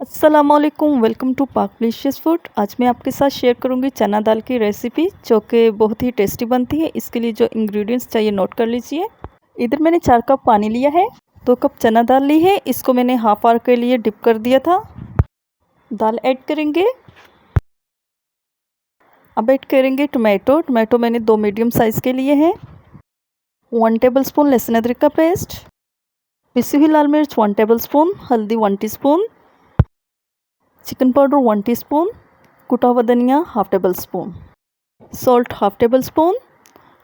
अस्सलामुअलैकुम, welcome to पाक delicious food. आज मैं आपके साथ शेयर करूंगी चना दाल की रेसिपी जो कि बहुत ही टेस्टी बनती है। इसके लिए जो इंग्रेडिएंट्स चाहिए नोट कर लीजिए। इधर मैंने 4 कप पानी लिया है, 2 कप चना दाल ली है, इसको मैंने हाफ आवर के लिए डिप कर दिया था। दाल ऐड करेंगे। अब ऐड करेंगे टोमेटो मैंने 2 मीडियम साइज़ के लिए हैं। 1 टेबल स्पून लहसुन अदरक का पेस्ट, पिसी हुई लाल मिर्च 1 टेबल स्पून, हल्दी 1 टीस्पून, चिकन पाउडर 1 टीस्पून, कुटा हुआ धनिया half tablespoon, salt half tablespoon,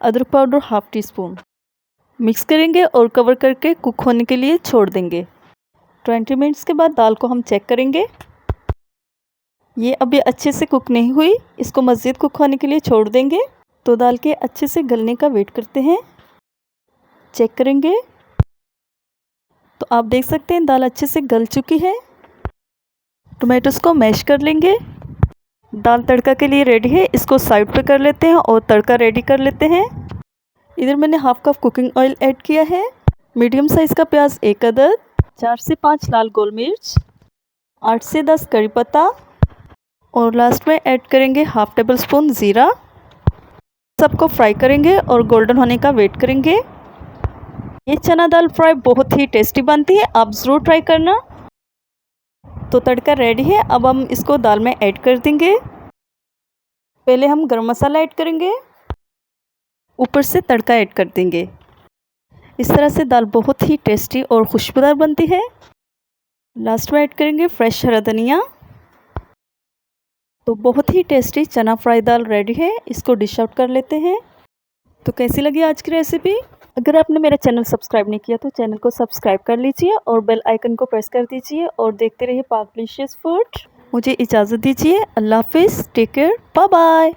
अदरक powder half teaspoon. Mix करेंगे और कवर करके कुक होने के लिए छोड़ देंगे। 20 मिनट्स के बाद दाल को हम चेक करेंगे। ये अभी अच्छे से कुक नहीं हुई, इसको मज़ीद कुक होने के लिए छोड़ देंगे। तो दाल के अच्छे से गलने का वेट करते हैं। चेक करेंगे तो आप देख सकते हैं दाल अच्छे से गल चुकी है। टोमेटोज़ को मैश कर लेंगे। दाल तड़का के लिए रेडी है, इसको साइड पे कर लेते हैं और तड़का रेडी कर लेते हैं। इधर मैंने half cup cooking oil add किया है, मीडियम साइज़ का प्याज 1 अदद, 4 से 5 लाल गोल मिर्च, 8 से 10 करी पत्ता और लास्ट में ऐड करेंगे हाफ टेबल स्पून ज़ीरा। सबको फ्राई करेंगे और गोल्डन होने का वेट करेंगे। ये चना दाल फ्राई बहुत ही टेस्टी बनती है, आप ज़रूर ट्राई करना। तो तड़का रेडी है, अब हम इसको दाल में ऐड कर देंगे। पहले हम गरम मसाला ऐड करेंगे, ऊपर से तड़का ऐड कर देंगे। इस तरह से दाल बहुत ही टेस्टी और खुशबूदार बनती है। लास्ट में ऐड करेंगे फ्रेश हरा धनिया। तो बहुत ही टेस्टी चना फ्राई दाल रेडी है, इसको डिश आउट कर लेते हैं। तो कैसी लगी आज की रेसिपी? अगर आपने मेरा चैनल सब्सक्राइब नहीं किया तो चैनल को सब्सक्राइब कर लीजिए और बेल आइकन को प्रेस कर दीजिए और देखते रहिए पाक डिलीशियस फूड। मुझे इजाज़त दीजिए। अल्लाह हाफिज़, टेक केयर, बाय बाय।